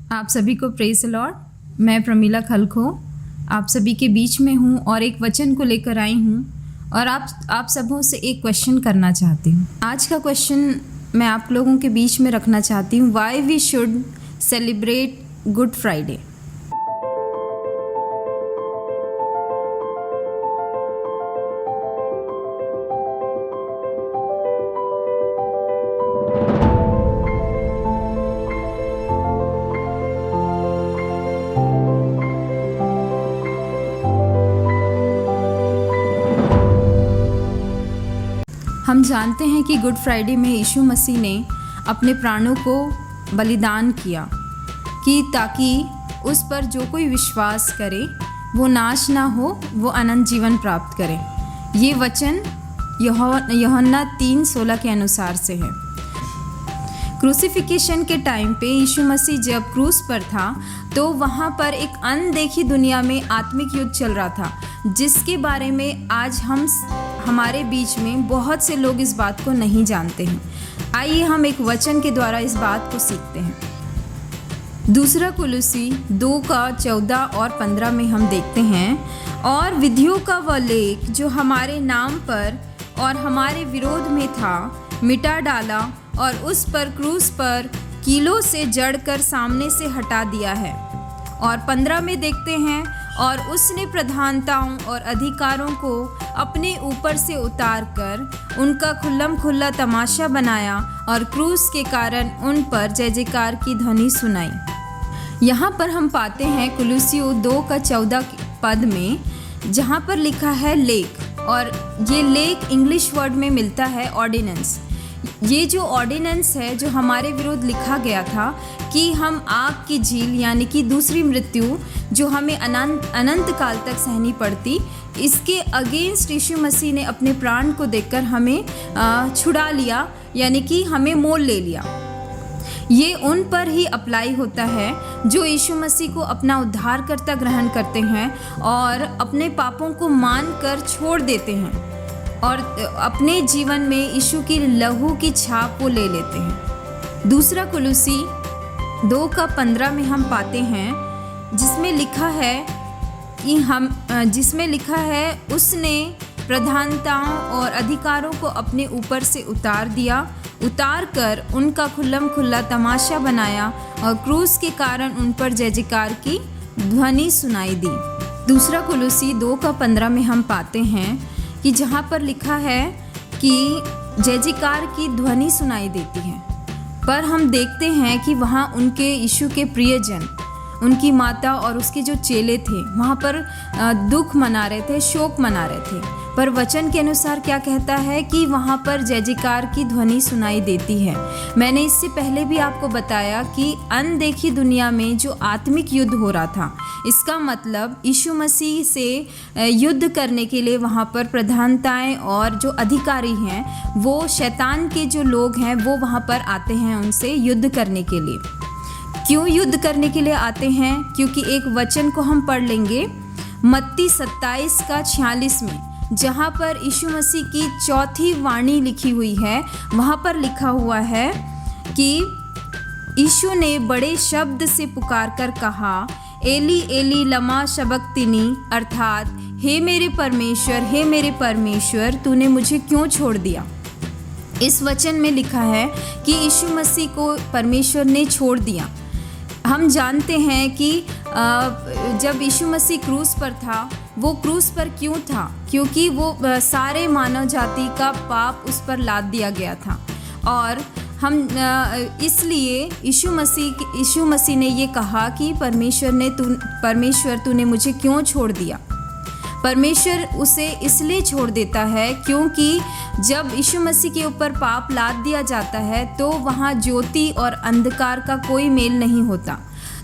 आप सभी को प्रेज़ द लॉर्ड। मैं प्रमीला खलखो आप सभी के बीच में हूँ और एक वचन को लेकर आई हूँ और आप सबों से एक क्वेश्चन करना चाहती हूँ। आज का क्वेश्चन मैं आप लोगों के बीच में रखना चाहती हूँ। Why we should celebrate Good Friday. हम जानते हैं कि गुड फ्राइडे में यीशु मसीह ने अपने प्राणों को बलिदान किया कि ताकि उस पर जो कोई विश्वास करे वो नाश ना हो, वो अनंत जीवन प्राप्त करे। ये वचन यूहन्ना 3:16 के अनुसार से है। क्रूसिफिकेशन के टाइम पे यीशु मसीह जब क्रूस पर था तो वहाँ पर एक अनदेखी दुनिया में आत्मिक युद्ध चल रहा था, जिसके बारे में आज हमारे बीच में बहुत से लोग इस बात को नहीं जानते हैं। आइए हम एक वचन के द्वारा इस बात को सीखते हैं। दूसरा कुलुसी 2:14 और 15 में हम देखते हैं, और विधियों का वह लेख जो हमारे नाम पर और हमारे विरोध में था मिटा डाला और उस पर क्रूस पर कीलों से जड़कर सामने से हटा दिया है। और 15 में देखते हैं, और उसने प्रधानताओं और अधिकारों को अपने ऊपर से उतार कर उनका खुल्ला तमाशा बनाया और क्रूस के कारण उन पर जय जयकार की ध्वनि सुनाई। यहाँ पर हम पाते हैं कुलुसियों 2:14 पद में, जहाँ पर लिखा है लेख, और ये लेख इंग्लिश वर्ड में मिलता है ऑर्डिनेंस। ये जो ऑर्डिनेंस है जो हमारे विरुद्ध लिखा गया था कि हम आग की झील यानी कि दूसरी मृत्यु जो हमें अनंत काल तक सहनी पड़ती, इसके अगेंस्ट यीशु मसीह ने अपने प्राण को देकर हमें छुड़ा लिया, यानी कि हमें मोल ले लिया। ये उन पर ही अप्लाई होता है जो यीशु मसीह को अपना उद्धारकर्ता ग्रहण करते हैं और अपने पापों को मान कर छोड़ देते हैं और अपने जीवन में यीशु की लहू की छाप को ले लेते हैं। दूसरा कुलुसी 2:15 में हम पाते हैं, जिसमें लिखा है उसने प्रधानताओं और अधिकारों को अपने ऊपर से उतार कर उनका खुल्ला तमाशा बनाया और क्रूस के कारण उन पर जय जयकार की ध्वनि सुनाई दी। दूसरा कुलुसी 2:15 में हम पाते हैं कि जहाँ पर लिखा है कि जय जयकार की ध्वनि सुनाई देती है, पर हम देखते हैं कि वहाँ उनके यीशु के प्रियजन, उनकी माता और उसके जो चेले थे वहाँ पर दुख मना रहे थे, शोक मना रहे थे। पर वचन के अनुसार क्या कहता है कि वहाँ पर जय जयकार की ध्वनि सुनाई देती है। मैंने इससे पहले भी आपको बताया कि अनदेखी दुनिया में जो आत्मिक युद्ध हो रहा था, इसका मतलब यीशु मसीह से युद्ध करने के लिए वहाँ पर प्रधानताएं और जो अधिकारी हैं, वो शैतान के जो लोग हैं, वो वहाँ पर आते हैं उनसे युद्ध करने के लिए। क्यों युद्ध करने के लिए आते हैं? क्योंकि एक वचन को हम पढ़ लेंगे मत्ती 27:46 में, जहाँ पर यीशु मसीह की चौथी वाणी लिखी हुई है। वहाँ पर लिखा हुआ है कि यीशु ने बड़े शब्द से पुकार कर कहा, एली एली लमा शबक्तिनी, अर्थात हे मेरे परमेश्वर तूने मुझे क्यों छोड़ दिया। इस वचन में लिखा है कि यीशु मसीह को परमेश्वर ने छोड़ दिया। हम जानते हैं कि जब यीशु मसीह क्रूस पर था, वो क्रूस पर क्यों था? क्योंकि वो सारे मानव जाति का पाप उस पर लाद दिया गया था, और हम इसलिए यीशु मसीह ने ये कहा कि परमेश्वर तूने मुझे क्यों छोड़ दिया। परमेश्वर उसे इसलिए छोड़ देता है क्योंकि जब यीशु मसीह के ऊपर पाप लाद दिया जाता है तो वहाँ ज्योति और अंधकार का कोई मेल नहीं होता।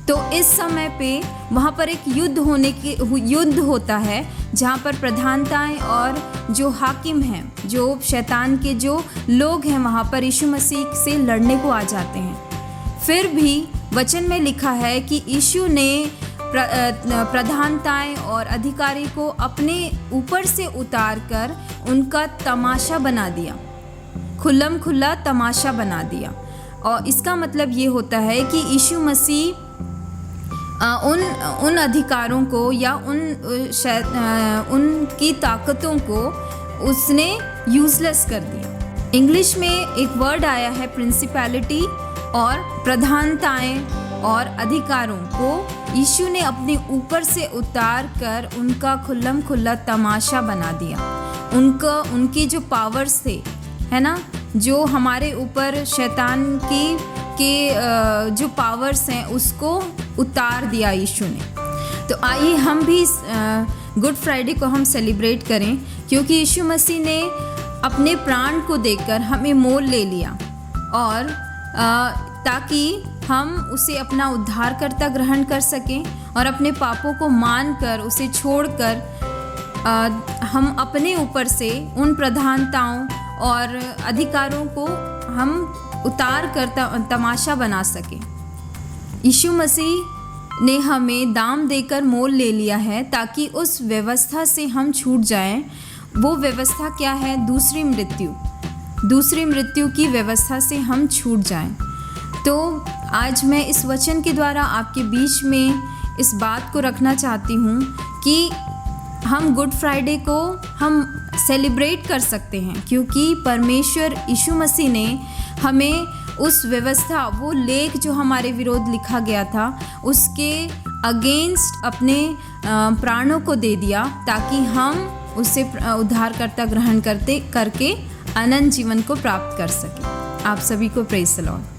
तो इस समय पे वहाँ पर एक युद्ध होता है, जहाँ पर प्रधानताएं और जो हाकिम हैं, जो शैतान के जो लोग हैं, वहाँ पर यीशु मसीह से लड़ने को आ जाते हैं। फिर भी वचन में लिखा है कि यीशु ने प्रधानताएं और अधिकारी को अपने ऊपर से उतार कर उनका तमाशा बना दिया, खुल्ला तमाशा बना दिया। और इसका मतलब ये होता है कि यीशु मसीह उन अधिकारों को या उनकी ताकतों को उसने यूज़लेस कर दिया। इंग्लिश में एक वर्ड आया है प्रिंसिपैलिटी, और प्रधानताएं और अधिकारों को यीशु ने अपने ऊपर से उतार कर उनका खुल्लम खुल्ला तमाशा बना दिया। उनकी जो पावर्स थे, है ना, जो हमारे ऊपर शैतान के जो पावर्स हैं उसको उतार दिया यीशु ने। तो आइए हम भी गुड फ्राइडे को हम सेलिब्रेट करें, क्योंकि यीशु मसीह ने अपने प्राण को देकर हमें मोल ले लिया, और ताकि हम उसे अपना उद्धारकर्ता ग्रहण कर सकें और अपने पापों को मानकर उसे छोड़कर हम अपने ऊपर से उन प्रधानताओं और अधिकारों को हम उतार कर तमाशा बना सकें। यीशु मसीह ने हमें दाम देकर मोल ले लिया है ताकि उस व्यवस्था से हम छूट जाएं। वो व्यवस्था क्या है? दूसरी मृत्यु की व्यवस्था से हम छूट जाएं। तो आज मैं इस वचन के द्वारा आपके बीच में इस बात को रखना चाहती हूँ कि हम गुड फ्राइडे को हम सेलिब्रेट कर सकते हैं, क्योंकि परमेश्वर यीशु मसीह ने हमें उस व्यवस्था, वो लेख जो हमारे विरोध लिखा गया था, उसके अगेंस्ट अपने प्राणों को दे दिया ताकि हम उसे उद्धारकर्ता ग्रहण करके अनंत जीवन को प्राप्त कर सकें। आप सभी को प्रेज़ द लॉर्ड।